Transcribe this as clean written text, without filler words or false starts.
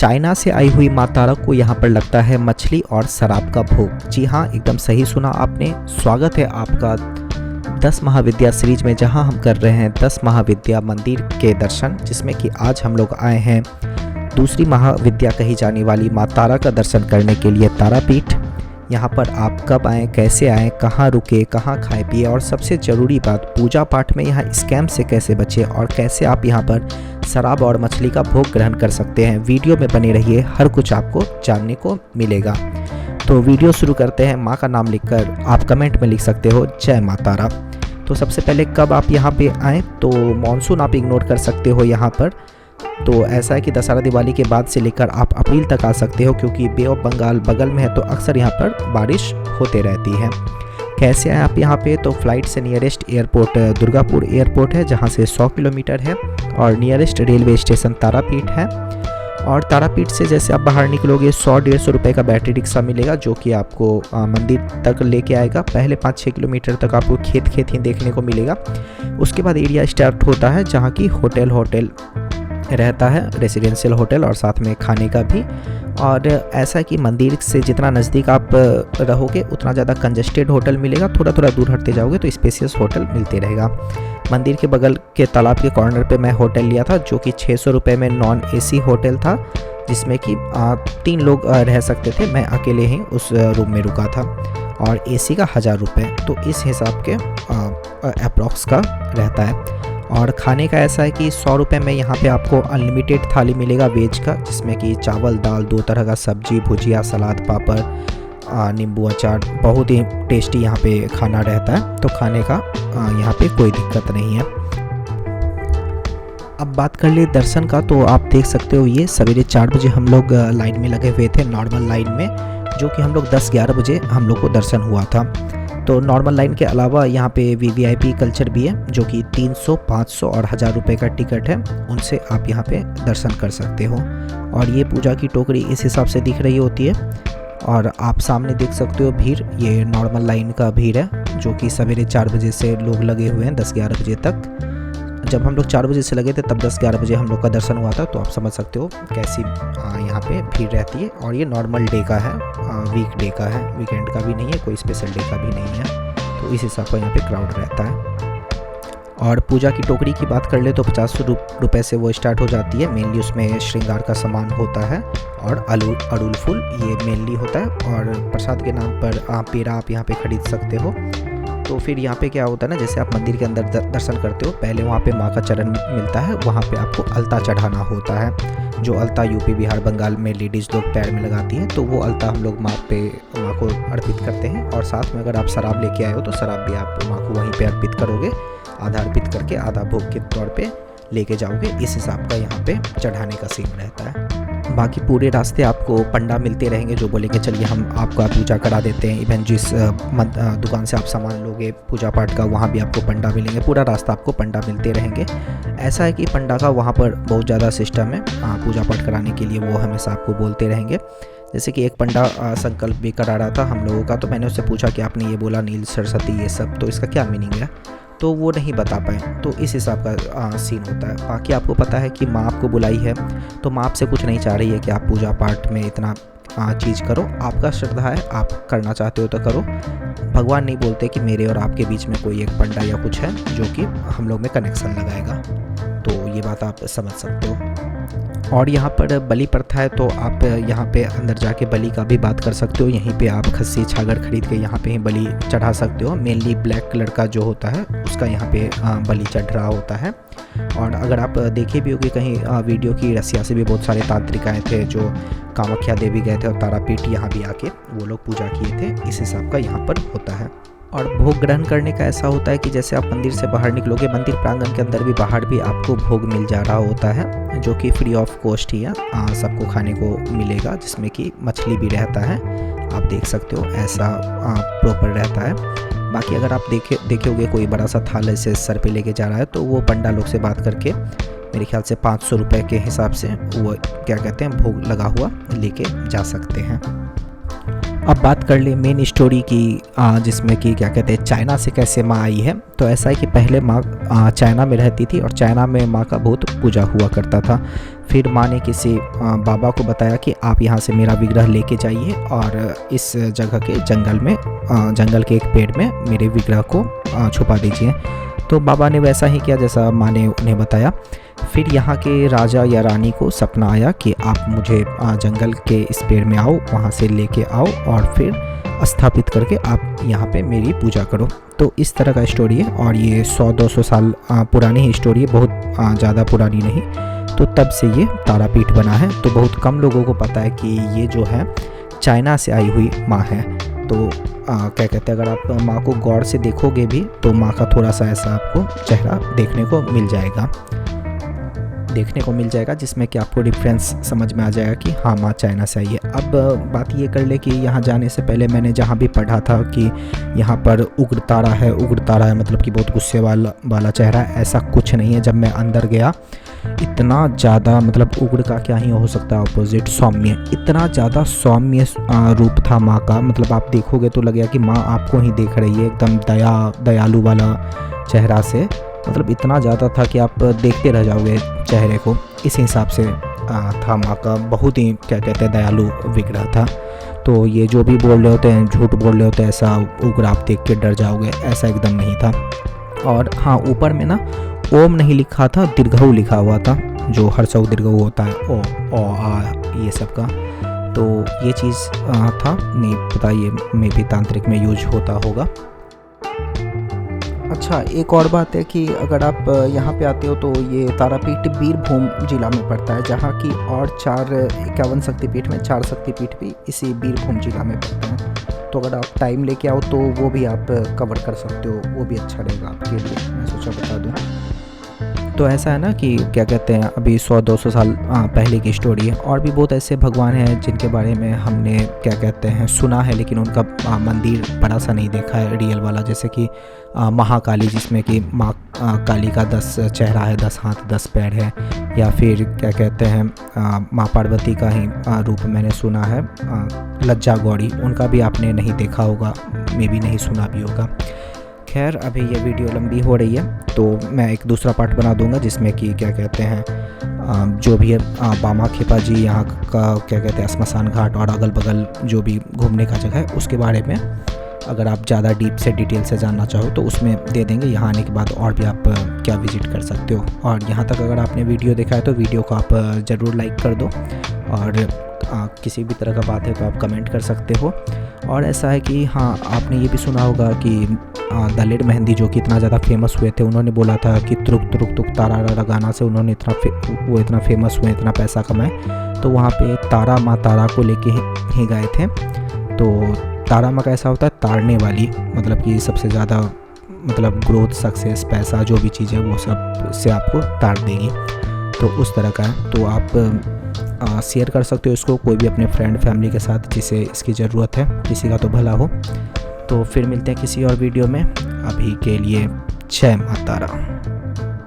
China से आई हुई माँ तारा को यहाँ पर लगता है मछली और शराब का भोग। जी हाँ, एकदम सही सुना आपने। स्वागत है आपका 10 महाविद्या सीरीज में, जहाँ हम कर रहे हैं 10 महाविद्या मंदिर के दर्शन, जिसमें कि आज हम लोग आए हैं दूसरी महाविद्या कही जाने वाली माँ तारा का दर्शन करने के लिए, तारापीठ। यहाँ पर आप कब आएँ, कैसे आएँ, कहाँ रुके, कहाँ खाए पिए, और सबसे ज़रूरी बात पूजा पाठ में यहाँ स्कैम से कैसे बचें और कैसे आप यहाँ पर शराब और मछली का भोग ग्रहण कर सकते हैं। वीडियो में बने रहिए, हर कुछ आपको जानने को मिलेगा। तो वीडियो शुरू करते हैं। माँ का नाम लिखकर आप कमेंट में लिख सकते हो जय माँ तारा। तो सबसे पहले कब आप यहाँ पे आएँ, तो मानसून आप इग्नोर कर सकते हो यहाँ पर। तो ऐसा है कि दशहरा दिवाली के बाद से लेकर आप अप्रैल तक आ सकते हो, क्योंकि बे ऑफ बंगाल बगल में है तो अक्सर यहाँ पर बारिश होते रहती है। कैसे आए आप यहाँ पे, तो फ्लाइट से नियरेस्ट एयरपोर्ट दुर्गापुर एयरपोर्ट है, जहाँ से 100 किलोमीटर है, और नियरेस्ट रेलवे स्टेशन तारापीठ है। और तारापीठ से जैसे आप बाहर निकलोगे 100-150 रुपये का बैटरी रिक्शा मिलेगा, जो कि आपको मंदिर तक लेके आएगा। पहले 5-6 किलोमीटर तक आपको खेत ही देखने को मिलेगा। उसके बाद एरिया स्टार्ट होता है जहाँ की होटल रहता है, रेसिडेंशियल होटल, और साथ में खाने का भी। और ऐसा है कि मंदिर से जितना नज़दीक आप रहोगे उतना ज़्यादा कंजेस्टेड होटल मिलेगा। थोड़ा थोड़ा दूर हटते जाओगे तो स्पेसियस होटल मिलते रहेगा। मंदिर के बगल के तालाब के कॉर्नर पे मैं होटल लिया था, जो कि 600 रुपये में नॉन एसी होटल था, जिसमें कि 3 लोग रह सकते थे। मैं अकेले ही उस रूम में रुका था, और एसी का 1000 रुपये, तो इस हिसाब के अप्रॉक्स का रहता है। और खाने का ऐसा है कि 100 रुपये में यहाँ पे आपको अनलिमिटेड थाली मिलेगा वेज का, जिसमें कि चावल, दाल, 2 तरह का सब्जी, भुजिया, सलाद, पापड़, नींबू, अचार, बहुत ही टेस्टी यहाँ पे खाना रहता है। तो खाने का यहाँ पे कोई दिक्कत नहीं है। अब बात कर ले दर्शन का, तो आप देख सकते हो ये सवेरे 4 बजे हम लोग लाइन में लगे हुए थे, नॉर्मल लाइन में, जो कि हम लोग 10-11 बजे हम लोग को दर्शन हुआ था। तो नॉर्मल लाइन के अलावा यहाँ पे वीवीआईपी कल्चर भी है, जो कि 300, 500 और 1000 रुपये का टिकट है। उनसे आप यहाँ पे दर्शन कर सकते हो। और ये पूजा की टोकरी इस हिसाब से दिख रही होती है, और आप सामने देख सकते हो भीड़, ये नॉर्मल लाइन का भीड़ है, जो कि सवेरे 4 बजे से लोग लगे हुए हैं 10-11 बजे तक। जब हम लोग 4 बजे से लगे थे तब 10-11 बजे हम लोग का दर्शन हुआ था। तो आप समझ सकते हो कैसी यहाँ पे भीड़ रहती है। और ये नॉर्मल डे का है, वीक डे का है, वीकेंड का भी नहीं है, कोई स्पेशल डे का भी नहीं है। तो इस हिसाब का यहाँ पे क्राउड रहता है। और पूजा की टोकरी की बात कर ले तो 50 रुपये से वो स्टार्ट हो जाती है। मेनली उसमें श्रृंगार का सामान होता है, और अड़ूल फूल ये मेनली होता है। और प्रसाद के नाम पर पेड़ा आप यहाँ पे खरीद सकते हो। तो फिर यहाँ पे क्या होता है ना, जैसे आप मंदिर के अंदर दर्शन करते हो, पहले वहाँ पे माँ का चरण मिलता है, वहाँ पे आपको अलता चढ़ाना होता है। जो अलता यूपी, बिहार, बंगाल में लेडीज़ लोग पैर में लगाती हैं, तो वो अलता हम लोग माँ को अर्पित करते हैं। और साथ में अगर आप शराब लेके आए हो तो शराब भी आप माँ को वहीं पे अर्पित करोगे, आधा अर्पित करके आधा भोग के तौर पे लेके जाओगे। इस हिसाब का यहाँ पे चढ़ाने का सीन रहता है। बाकी पूरे रास्ते आपको पंडा मिलते रहेंगे, जो बोलेंगे चलिए हम आपका पूजा करा देते हैं। इवन जिस दुकान से आप सामान लोगे पूजा पाठ का, वहाँ भी आपको पंडा मिलेंगे। पूरा रास्ता आपको पंडा मिलते रहेंगे। ऐसा है कि पंडा का वहाँ पर बहुत ज़्यादा सिस्टम है पूजा पाठ कराने के लिए, वो हमेशा आपको बोलते रहेंगे। जैसे कि एक पंडा संकल्प भी करा रहा था हम लोगों का, तो मैंने उससे पूछा कि आपने ये बोला नील सरस्वती ये सब, तो इसका क्या मीनिंग है, तो वो नहीं बता पाए। तो इस हिसाब का सीन होता है। बाकी आपको पता है कि माँ आपको बुलाई है, तो माँ आपसे कुछ नहीं चाह रही है कि आप पूजा पाठ में इतना चीज़ करो। आपका श्रद्धा है, आप करना चाहते हो तो करो। भगवान नहीं बोलते कि मेरे और आपके बीच में कोई एक पंडा या कुछ है जो कि हम लोग में कनेक्शन लगाएगा। तो ये बात आप समझ सकते हो। और यहाँ पर बलि प्रथा है, तो आप यहाँ पे अंदर जाके बलि का भी बात कर सकते हो। यहीं पे आप खस्सी छागर खरीद के यहाँ पे ही बलि चढ़ा सकते हो। मेनली ब्लैक कलर का जो होता है उसका यहाँ पे बलि चढ़ रहा होता है। और अगर आप देखे भी होंगे कहीं वीडियो की, रसिया से भी बहुत सारे तांत्रिक आए थे जो कामाख्या देवी गए थे, और तारापीठ यहाँ भी आके वो लोग पूजा किए थे। इस हिसाब का यहाँ पर होता है। और भोग ग्रहण करने का ऐसा होता है कि जैसे आप मंदिर से बाहर निकलोगे, मंदिर प्रांगण के अंदर भी बाहर भी आपको भोग मिल जा रहा होता है, जो कि फ्री ऑफ कॉस्ट ही है, सबको खाने को मिलेगा, जिसमें कि मछली भी रहता है। आप देख सकते हो ऐसा प्रॉपर रहता है। बाकी अगर आप देखे होगे कोई बड़ा सा थाल ऐसे सर पे लेके जा रहा है, तो वो पंडा लोग से बात करके मेरे ख्याल से 500 रुपये के हिसाब से वो क्या कहते हैं भोग लगा हुआ लेके जा सकते हैं। अब बात कर ले मेन स्टोरी की, जिसमें कि क्या कहते हैं चाइना से कैसे माँ आई है। तो ऐसा है कि पहले माँ चाइना में रहती थी और चाइना में माँ का बहुत पूजा हुआ करता था। फिर माँ ने किसी बाबा को बताया कि आप यहाँ से मेरा विग्रह लेके जाइए और इस जगह के जंगल में, जंगल के एक पेड़ में मेरे विग्रह को छुपा दीजिए। तो बाबा ने वैसा ही किया जैसा माँ ने उन्हें बताया। फिर यहाँ के राजा या रानी को सपना आया कि आप मुझे जंगल के इस पेड़ में आओ, वहाँ से लेके आओ और फिर स्थापित करके आप यहाँ पे मेरी पूजा करो। तो इस तरह का स्टोरी है और ये 100-200 साल पुरानी ही स्टोरी है, बहुत ज़्यादा पुरानी नहीं। तो तब से ये तारापीठ बना है। तो बहुत कम लोगों को पता है कि ये जो है चाइना से आई हुई माँ है। तो क्या कहते हैं, अगर आप माँ को गौर से देखोगे भी तो माँ का थोड़ा सा ऐसा आपको चेहरा देखने को मिल जाएगा, जिसमें कि आपको डिफरेंस समझ में आ जाएगा कि हाँ माँ चाइना से आई है। अब बात ये कर ले कि यहाँ जाने से पहले मैंने जहाँ भी पढ़ा था कि यहाँ पर उग्र तारा है, मतलब कि बहुत गुस्से वाला चेहरा है। ऐसा कुछ नहीं है। जब मैं अंदर गया, इतना ज़्यादा, मतलब उग्र का क्या ही हो सकता है अपोजिट, सौम्य, इतना ज़्यादा सौम्य रूप था माँ का। मतलब आप देखोगे तो लगेगा कि माँ आपको ही देख रही है, एकदम दयालु वाला चेहरा से। मतलब इतना ज़्यादा था कि आप देखते रह जाओगे चेहरे को। इस हिसाब से था माँ का, बहुत ही क्या कहते हैं दयालु विग्रह था। तो ये जो भी बोल रहे होते हैं, झूठ बोल रहे होते हैं, ऐसा उग्र आप देख के डर जाओगे, ऐसा एकदम नहीं था। और हाँ, ऊपर में ना ओम नहीं लिखा था, दीर्घऊ लिखा हुआ था, जो हर्षऊ दीर्घऊ होता है, ओ आ ये सब का। तो ये चीज़ था, नहीं पता ये मे भी तांत्रिक में यूज होता होगा। अच्छा, एक और बात है कि अगर आप यहाँ पे आते हो तो ये तारापीठ बीरभूम जिला में पड़ता है, जहाँ की और 51 शक्तिपीठ में 4 शक्तिपीठ भी इसी बीरभूम जिला में पड़ते हैं। तो अगर आप टाइम लेके आओ तो वो भी आप कवर कर सकते हो, वो भी अच्छा रहेगा आपके लिए, मैं सोचा बता दूँ। तो ऐसा है ना कि क्या कहते हैं, अभी 100-200 साल पहले की स्टोरी है। और भी बहुत ऐसे भगवान हैं जिनके बारे में हमने क्या कहते हैं सुना है, लेकिन उनका मंदिर बड़ा सा नहीं देखा है रियल वाला। जैसे कि महाकाली, जिसमें कि माँ काली का 10 चेहरा है, 10 हाथ 10 पैर है। या फिर क्या कहते हैं माँ पार्वती का ही रूप मैंने सुना है, लज्जा गौरी, उनका भी आपने नहीं देखा होगा, मे भी नहीं सुना भी होगा। खैर, अभी ये वीडियो लंबी हो रही है तो मैं एक दूसरा पार्ट बना दूंगा, जिसमें कि क्या कहते हैं जो भी है बामा खेपा जी यहाँ का क्या कहते हैं स्मशान घाट और अगल बगल जो भी घूमने का जगह है, उसके बारे में अगर आप ज़्यादा डीप से डिटेल से जानना चाहो तो उसमें दे देंगे। यहाँ आने के बाद और भी आप क्या विज़िट कर सकते हो। और यहाँ तक अगर आपने वीडियो देखा है तो वीडियो को आप ज़रूर लाइक कर दो, और किसी भी तरह का बात है तो आप कमेंट कर सकते हो। और ऐसा है कि हाँ, आपने ये भी सुना होगा कि दलेर मेहंदी जो कि इतना ज़्यादा फेमस हुए थे, उन्होंने बोला था कि तुरुक तुरुक तुक तारा गाना से उन्होंने इतना फेमस हुए, इतना पैसा कमाए। तो वहाँ पे तारा माँ तारा को लेके ही गए थे। तो तारा माँ का ऐसा होता है तारने वाली, मतलब कि सबसे ज़्यादा मतलब ग्रोथ, सक्सेस, पैसा, जो भी चीज़ है वो सब से आपको तार देगी। तो उस तरह का है। तो आप शेयर कर सकते हो इसको कोई भी अपने फ्रेंड फैमिली के साथ जिसे इसकी ज़रूरत है, किसी का तो भला हो। तो फिर मिलते हैं किसी और वीडियो में। अभी के लिए जय माता रा।